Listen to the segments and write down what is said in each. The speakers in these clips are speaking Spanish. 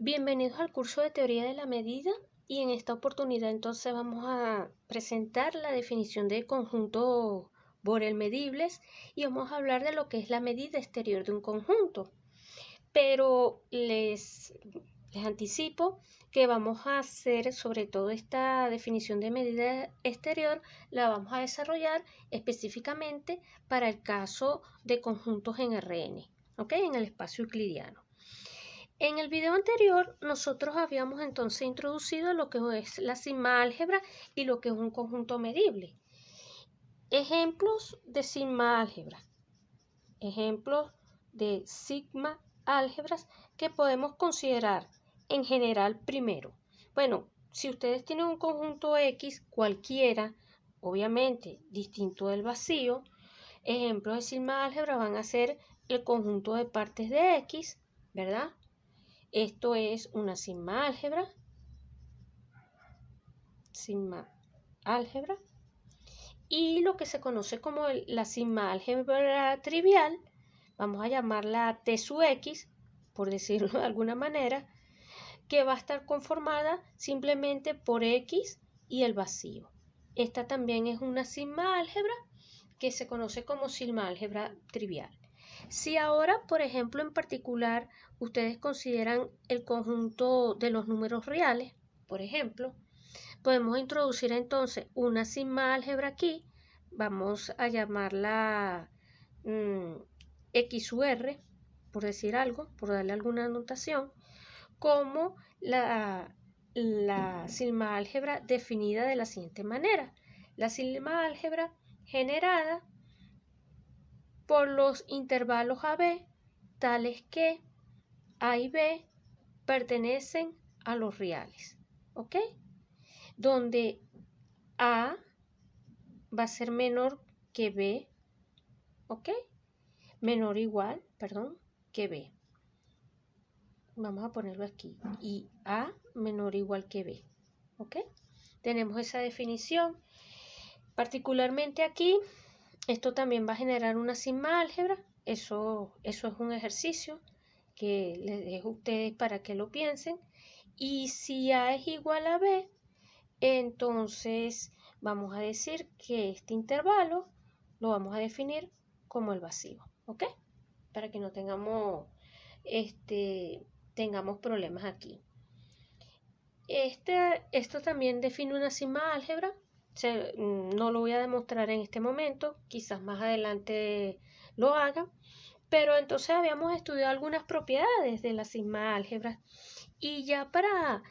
Bienvenidos al curso de teoría de la medida y en esta oportunidad entonces vamos a presentar la definición de conjuntos Borel medibles y vamos a hablar de lo que es la medida exterior de un conjunto. Pero les anticipo que vamos a hacer sobre todo esta definición de medida exterior, la vamos a desarrollar específicamente para el caso de conjuntos en Rn, ¿ok? En el espacio euclidiano. En el video anterior nosotros habíamos entonces introducido lo que es la sigma álgebra y lo que es un conjunto medible. Ejemplos de sigma álgebra. Ejemplos de sigma álgebras que podemos considerar en general primero. Bueno, si ustedes tienen un conjunto X cualquiera, obviamente distinto del vacío, ejemplos de sigma álgebra van a ser el conjunto de partes de X, ¿verdad? Esto es una sigma álgebra, y lo que se conoce como la sigma álgebra trivial, vamos a llamarla T sub X, por decirlo de alguna manera, que va a estar conformada simplemente por X y el vacío. Esta también es una sigma álgebra que se conoce como sigma álgebra trivial. Si ahora, por ejemplo, en particular, ustedes consideran el conjunto de los números reales, por ejemplo, podemos introducir entonces una sigma álgebra aquí, vamos a llamarla X sub R, por decir algo, por darle alguna anotación, como la sigma álgebra definida de la siguiente manera. La sigma álgebra generada por los intervalos AB, tales que A y B pertenecen a los reales, ¿ok? Donde A va a ser menor que B, ¿ok? Menor o igual, perdón, que B. Vamos a ponerlo aquí. Y A menor o igual que B, ¿ok? Tenemos esa definición. Particularmente aquí, esto también va a generar una sigma álgebra. Eso es un ejercicio que les dejo a ustedes para que lo piensen. Y si A es igual a B, entonces vamos a decir que este intervalo lo vamos a definir como el vacío, ¿ok? Para que no tengamos problemas aquí. Esto también define una sigma álgebra. No lo voy a demostrar en este momento, quizás más adelante lo haga, pero entonces habíamos estudiado algunas propiedades de la sigma álgebra. Y ya para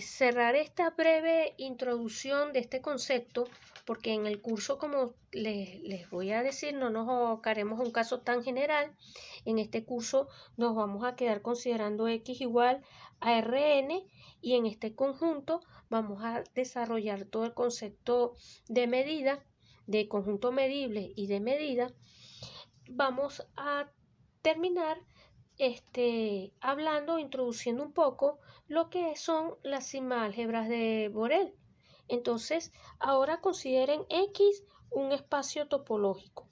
cerrar esta breve introducción de este concepto, porque en el curso, como les voy a decir, no nos abocaremos a un caso tan general. En este curso nos vamos a quedar considerando X igual a Rn, y en este conjunto vamos a desarrollar todo el concepto de medida, de conjunto medible y de medida. Vamos a terminar hablando, introduciendo un poco lo que son las sigma álgebras de Borel. Entonces, ahora consideren X un espacio topológico,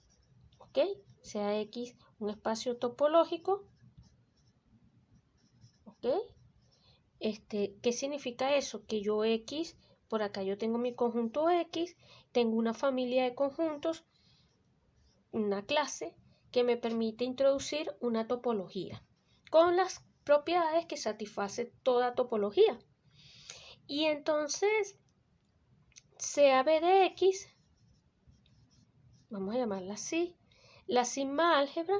¿ok? Sea X un espacio topológico, ¿ok? ¿Qué significa eso? Que yo X, por acá yo tengo mi conjunto X, tengo una familia de conjuntos, una clase que me permite introducir una topología con las propiedades que satisface toda topología. Y entonces, sea B de X, vamos a llamarla así, la sigma álgebra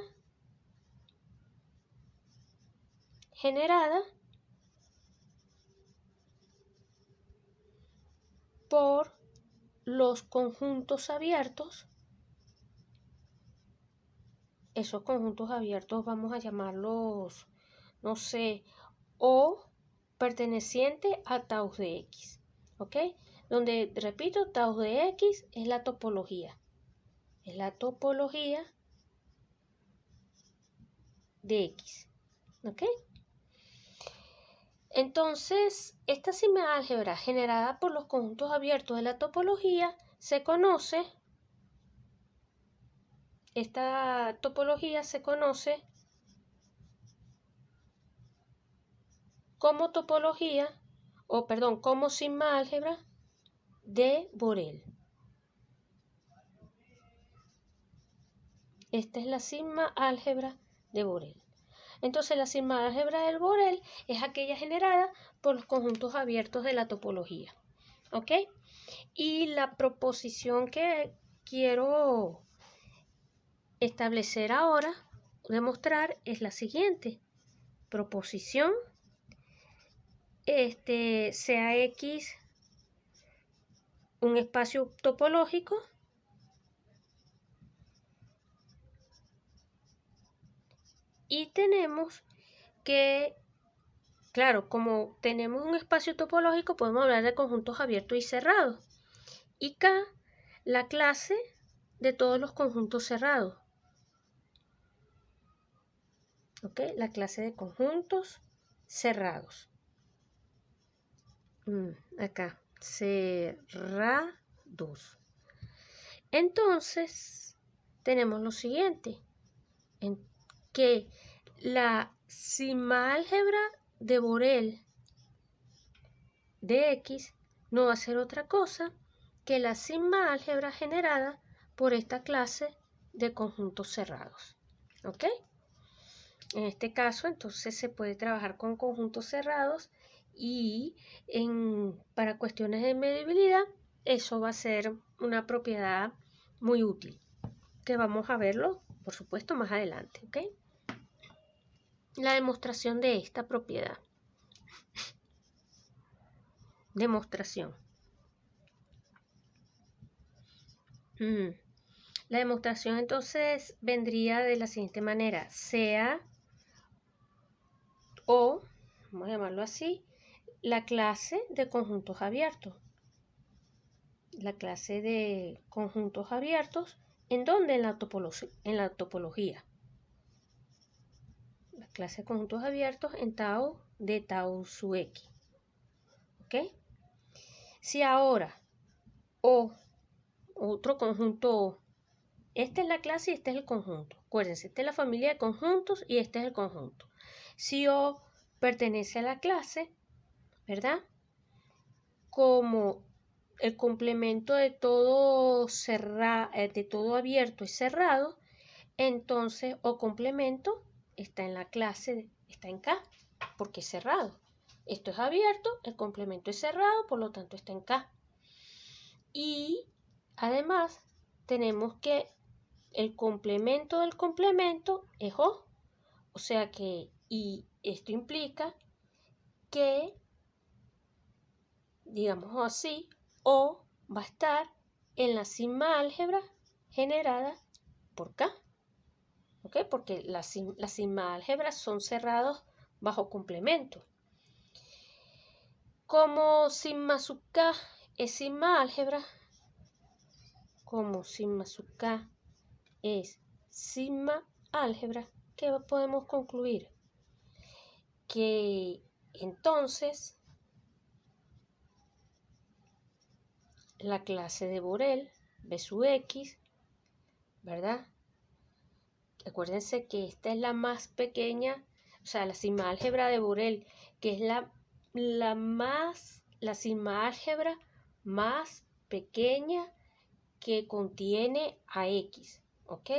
generada por los conjuntos abiertos. Esos conjuntos abiertos vamos a llamarlos, no sé, O perteneciente a tau de X, ¿ok? Donde, repito, tau de X es la topología. Es la topología de X, ¿ok? Entonces, esta sigma álgebra generada por los conjuntos abiertos de la topología esta topología se conoce como topología, o perdón, como sigma álgebra de Borel. Esta es la sigma álgebra de Borel. Entonces la sigma álgebra de Borel es aquella generada por los conjuntos abiertos de la topología. ¿Ok? Y la proposición que quiero establecer ahora, demostrar, es la siguiente. Proposición, sea X un espacio topológico y tenemos que, claro, como tenemos un espacio topológico, podemos hablar de conjuntos abiertos y cerrados. Y K, la clase de todos los conjuntos cerrados. ¿Ok? La clase de conjuntos cerrados. Acá, cerrados. Entonces, tenemos lo siguiente, que la sigma álgebra de Borel de X no va a ser otra cosa que la sigma álgebra generada por esta clase de conjuntos cerrados. ¿Ok? En este caso, entonces, se puede trabajar con conjuntos cerrados y para cuestiones de medibilidad, eso va a ser una propiedad muy útil, que vamos a verlo, por supuesto, más adelante. ¿Ok? La demostración de esta propiedad. Demostración. La demostración entonces vendría de la siguiente manera. Sea o, vamos a llamarlo así, la clase de conjuntos abiertos. La clase de conjuntos abiertos, ¿en dónde? En la topología. La clase de conjuntos abiertos en tau de tau sub x. ¿Ok? Si ahora O, otro conjunto O, esta es la clase y este es el conjunto. Acuérdense, esta es la familia de conjuntos y este es el conjunto. Si O pertenece a la clase, ¿verdad? Como el complemento de todo abierto y cerrado, entonces O complemento está en la clase, está en K, porque es cerrado. Esto es abierto, el complemento es cerrado, por lo tanto está en K. Y además tenemos que el complemento del complemento es O. O sea que, y esto implica que, digamos así, O va a estar en la sigma álgebra generada por K. ¿Ok? Porque las sigma álgebras son cerrados bajo complemento. Como sigma sub K es sigma álgebra, como sigma sub K es sigma álgebra, ¿qué podemos concluir? Que entonces la clase de Borel B sub X, ¿verdad? Acuérdense que esta es la más pequeña, o sea, la sigma álgebra de Borel, que es la sigma álgebra más pequeña que contiene a X, ¿ok?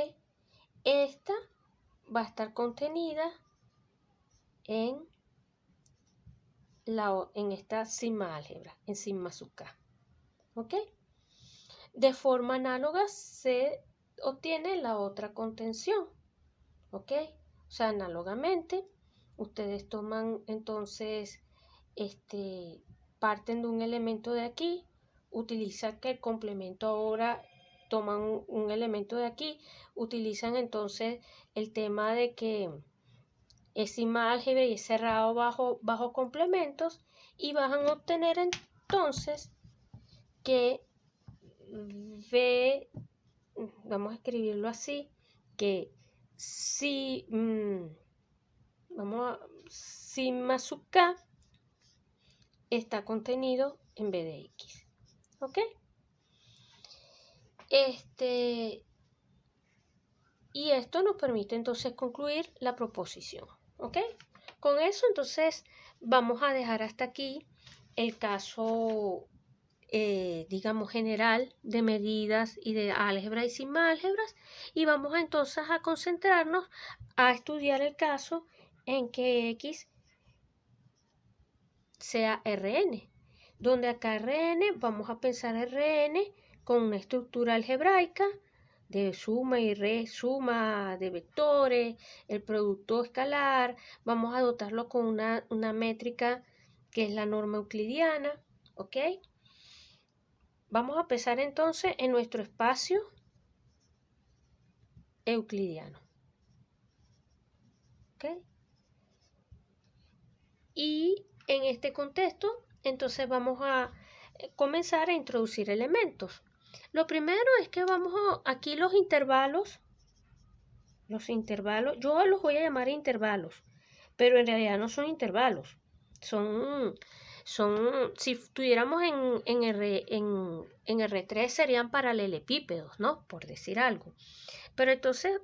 Esta va a estar contenida en esta sigma álgebra, en sigma sub K, ¿ok? De forma análoga se obtiene la otra contención, ¿ok? O sea, análogamente, ustedes toman entonces, parten de un elemento de aquí, utilizan que el complemento ahora, toman un elemento de aquí, utilizan entonces el tema de que es sigma álgebra y es cerrado bajo complementos y van a obtener entonces que vamos a escribirlo así, que si sigma sub K está contenido en B de X. ¿Ok? Y esto nos permite entonces concluir la proposición. ¿Ok? Con eso entonces vamos a dejar hasta aquí el caso, digamos, general de medidas y de álgebra y sigma álgebras, y vamos entonces a concentrarnos a estudiar el caso en que X sea Rn, donde acá Rn, vamos a pensar Rn con una estructura algebraica de suma y resuma de vectores, el producto escalar, vamos a dotarlo con una métrica que es la norma euclidiana, ¿ok? Vamos a pensar entonces en nuestro espacio euclidiano, ¿ok? Y en este contexto, entonces vamos a comenzar a introducir elementos. Lo primero es que vamos a, aquí los intervalos, yo los voy a llamar intervalos, pero en realidad no son intervalos, son, si estuviéramos en R3 serían paralelepípedos, ¿no? Por decir algo. Pero entonces,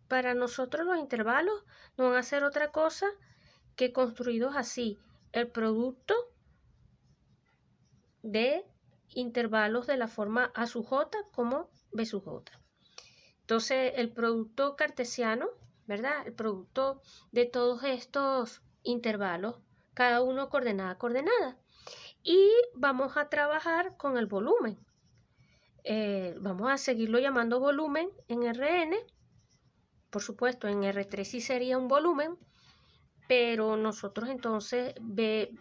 para nosotros los intervalos no van a ser otra cosa que construidos así, el producto de intervalos de la forma A sub j como B sub j. Entonces, el producto cartesiano, ¿verdad? El producto de todos estos intervalos, cada uno coordenada a coordenada. Y vamos a trabajar con el volumen. Vamos a seguirlo llamando volumen en Rn. Por supuesto, en R3 sí sería un volumen, pero nosotros entonces B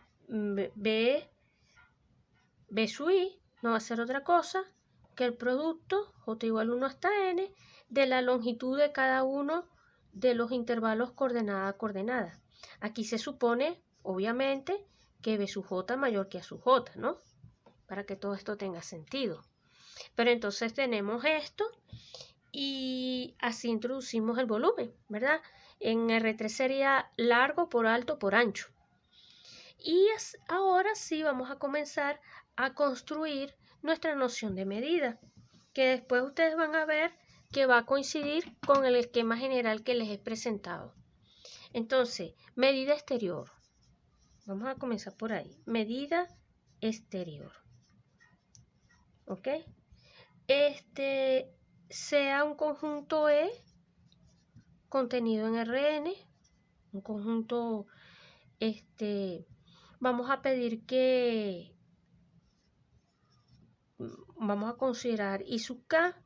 sub i no va a ser otra cosa que el producto j igual 1 hasta n de la longitud de cada uno de los intervalos coordenada a coordenada. Aquí se supone, obviamente, que B sub j mayor que A sub j, ¿no? Para que todo esto tenga sentido. Pero entonces tenemos esto y así introducimos el volumen, ¿verdad? En R3 sería largo por alto por ancho. Y ahora sí vamos a comenzar a construir nuestra noción de medida, que después ustedes van a ver que va a coincidir con el esquema general que les he presentado. Entonces, medida exterior. Vamos a comenzar por ahí. Medida exterior. ¿Ok? Sea un conjunto E contenido en Rn, un conjunto, vamos a pedir que vamos a considerar I sub k,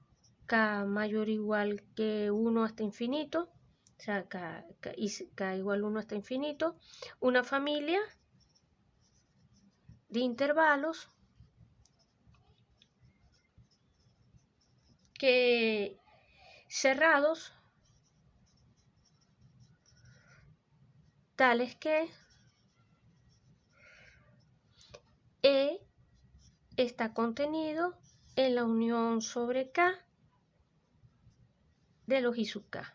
k mayor o igual que 1 hasta infinito, o sea, k igual 1 hasta infinito, una familia de intervalos que cerrados, tales que E está contenido en la unión sobre K de los I sub K.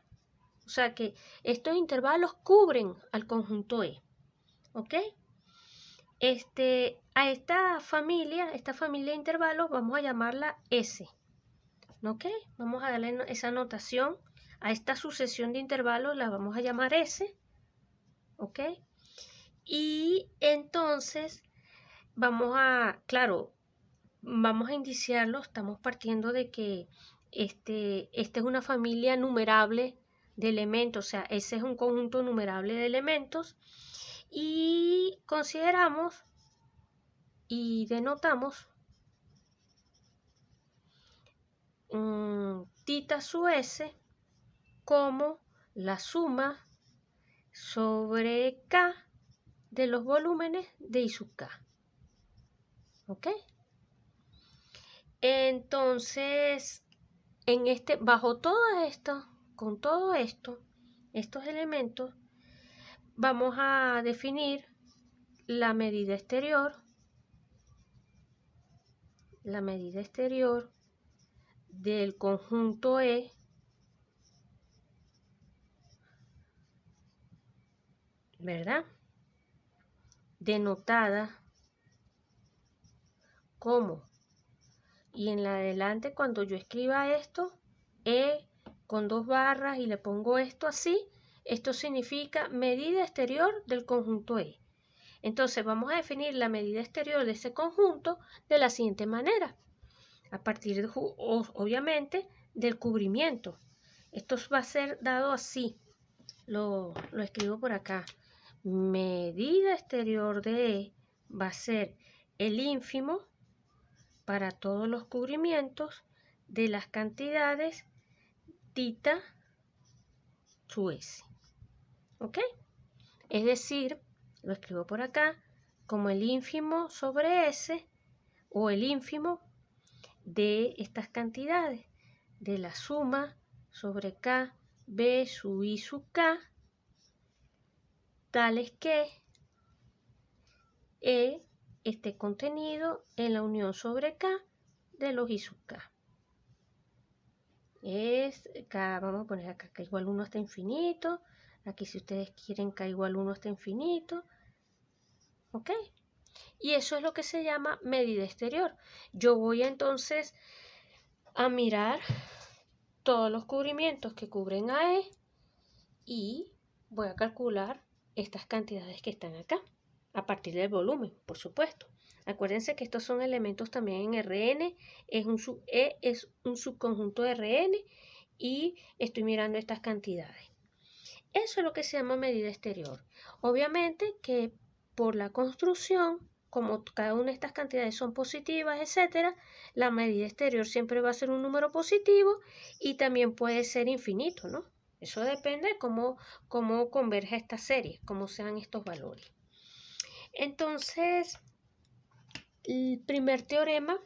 O sea que estos intervalos cubren al conjunto E. ¿Ok? A esta familia de intervalos vamos a llamarla S. ¿Ok? Vamos a darle esa notación a esta sucesión de intervalos, la vamos a llamar S. ¿Ok? Y entonces vamos a, claro, vamos a indiciarlo, estamos partiendo de que esta es una familia numerable de elementos, o sea, ese es un conjunto numerable de elementos, y consideramos y denotamos tita sub s como la suma sobre K de los volúmenes de I sub K. ¿Ok? Entonces, bajo todo esto, con todo esto, estos elementos, vamos a definir la medida exterior del conjunto E ¿verdad? Denotada como, y en la adelante cuando yo escriba esto, E con 2 barras y le pongo esto así, esto significa medida exterior del conjunto E. Entonces vamos a definir la medida exterior de ese conjunto de la siguiente manera, a partir de, obviamente, del cubrimiento. Esto va a ser dado así, lo escribo por acá. Medida exterior de E va a ser el ínfimo para todos los cubrimientos de las cantidades tita su S. ¿Ok? Es decir, lo escribo por acá como el ínfimo sobre S o el ínfimo de estas cantidades de la suma sobre K, B sub I sub K, tales que E esté contenido en la unión sobre K de los I sub K. Es K, vamos a poner acá K igual 1 hasta infinito. Aquí si ustedes quieren K igual 1 hasta infinito. ¿Ok? Y eso es lo que se llama medida exterior. Yo voy entonces a mirar todos los cubrimientos que cubren a E y voy a calcular estas cantidades que están acá, a partir del volumen, por supuesto. Acuérdense que estos son elementos también en Rn, E es un subconjunto de Rn y estoy mirando estas cantidades. Eso es lo que se llama medida exterior. Obviamente que por la construcción, como cada una de estas cantidades son positivas, etcétera, la medida exterior siempre va a ser un número positivo y también puede ser infinito, ¿no? Eso depende de cómo converge esta serie, cómo sean estos valores. Entonces, el primer teorema,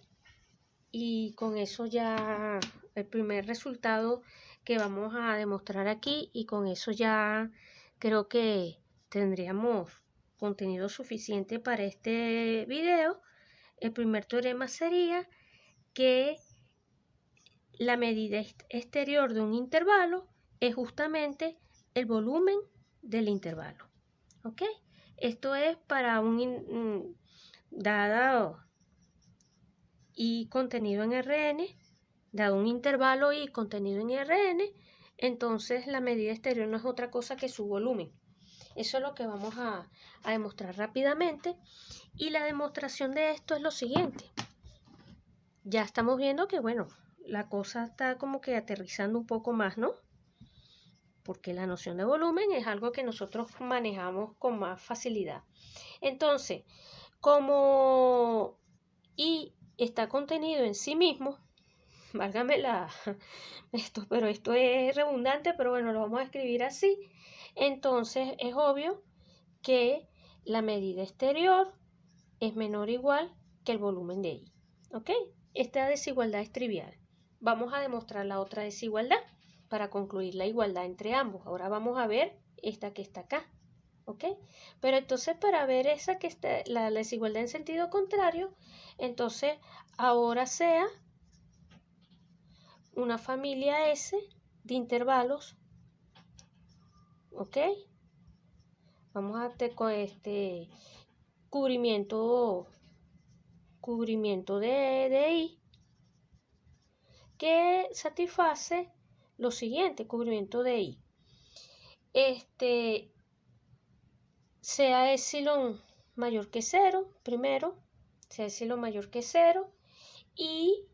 y con eso ya el primer resultado que vamos a demostrar aquí, y con eso ya creo que tendríamos contenido suficiente para este video. El primer teorema sería que la medida exterior de un intervalo es justamente el volumen del intervalo. ¿Ok? Esto es para un dado y contenido en Rn, dado un intervalo y contenido en Rn, entonces la medida exterior no es otra cosa que su volumen. Eso es lo que vamos a demostrar rápidamente. Y la demostración de esto es lo siguiente. Ya estamos viendo que, bueno, la cosa está como que aterrizando un poco más, ¿no? Porque la noción de volumen es algo que nosotros manejamos con más facilidad. Entonces, como I está contenido en sí mismo, válgame pero esto es redundante, pero bueno, lo vamos a escribir así. Entonces, es obvio que la medida exterior es menor o igual que el volumen de I. ¿Ok? Esta desigualdad es trivial. Vamos a demostrar la otra desigualdad para concluir la igualdad entre ambos. Ahora vamos a ver esta que está acá. ¿Ok? Pero entonces para ver esa que está, la desigualdad en sentido contrario, entonces ahora sea una familia S de intervalos. ¿Ok? Vamos a hacer con este cubrimiento de I que satisface lo siguiente, cubrimiento de I. Sea epsilon mayor que 0, primero, sea epsilon mayor que 0 y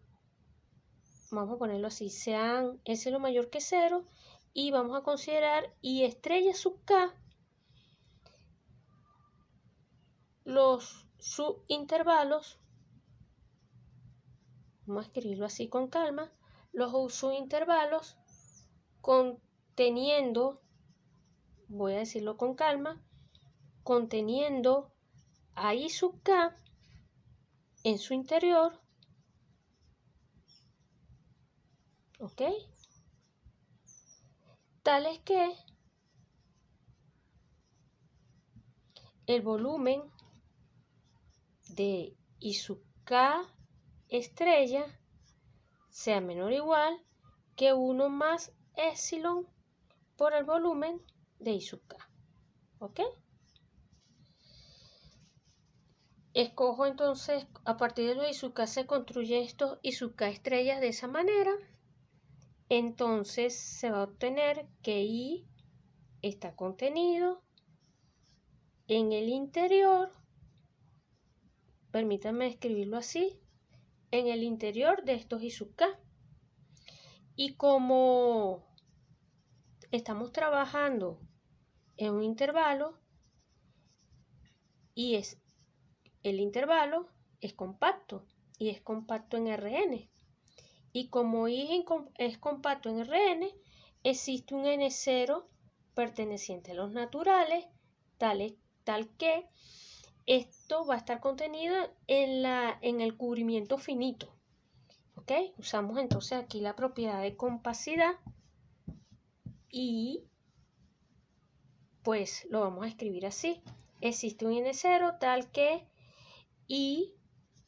vamos a ponerlo así, sean epsilon mayor que 0 y vamos a considerar I estrella sub K los subintervalos, vamos a escribirlo así con calma, los subintervalos conteniendo, voy a decirlo con calma, conteniendo a I sub K en su interior, ¿ok? Tales que el volumen de I sub K estrella sea menor o igual que 1 más epsilon por el volumen de I sub K. ¿Ok? Escojo entonces, a partir de los I sub K se construye estos I sub K estrellas de esa manera. Entonces se va a obtener que I está contenido en el interior, permítanme escribirlo así, en el interior de estos I sub k. Y como estamos trabajando en un intervalo y el intervalo es compacto y es compacto en Rn. Y como I es compacto en Rn, existe un N0 perteneciente a los naturales, tal que esto va a estar contenido en el cubrimiento finito. ¿Ok? Usamos entonces aquí la propiedad de compacidad y pues lo vamos a escribir así. Existe un N0 tal que I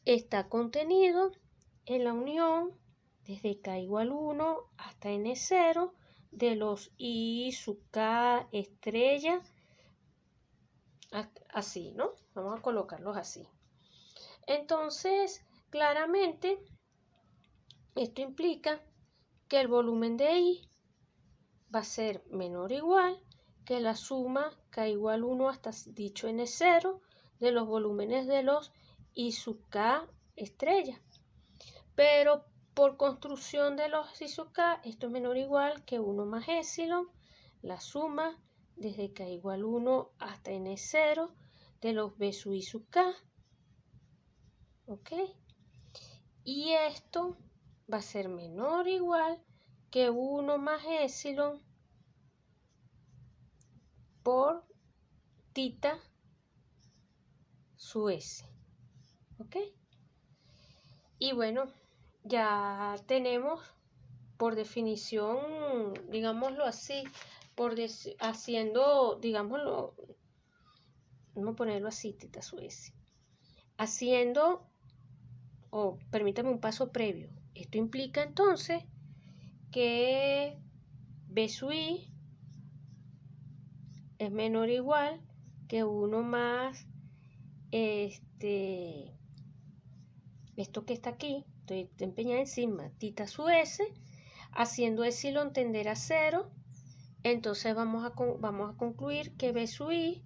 está contenido en la unión desde k igual 1 hasta N0 de los I sub k estrella, así, ¿no? Vamos a colocarlos así. Entonces, claramente, esto implica que el volumen de I va a ser menor o igual que la suma k igual 1 hasta dicho N0 de los volúmenes de los I sub k estrella. Pero por construcción de los I sub k, esto es menor o igual que 1 más epsilon, la suma desde k igual 1 hasta N0 de los B sub I sub k. ¿Ok? Y esto va a ser menor o igual que 1 más epsilon por tita sub s. ¿Ok? Y bueno, ya tenemos por definición, digámoslo así, haciendo, digámoslo, vamos a ponerlo así, tita sub s. Haciendo, o permítame un paso previo. Esto implica entonces que B sub I es menor o igual que 1 más esto que está aquí, estoy empeñada encima, tita sub s, haciendo epsilon tender a 0, entonces vamos a concluir que B sub I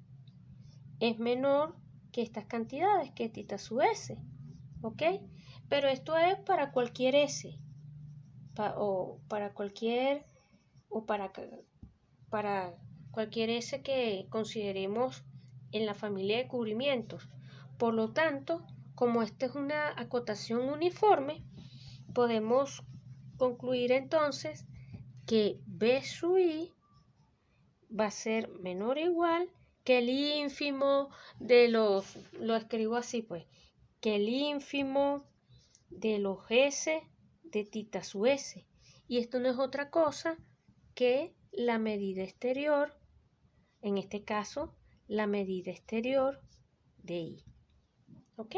es menor que estas cantidades, que tita sub s, ¿ok? Pero esto es para cualquier s, para cualquier s que consideremos en la familia de cubrimientos. Por lo tanto, como esta es una acotación uniforme, podemos concluir entonces que B sub I va a ser menor o igual que el ínfimo de los, lo escribo así pues, que el ínfimo de los S de tita sub S. Y esto no es otra cosa que la medida exterior, en este caso, la medida exterior de I. ¿Ok?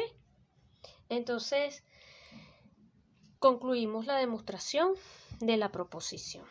Entonces, concluimos la demostración de la proposición.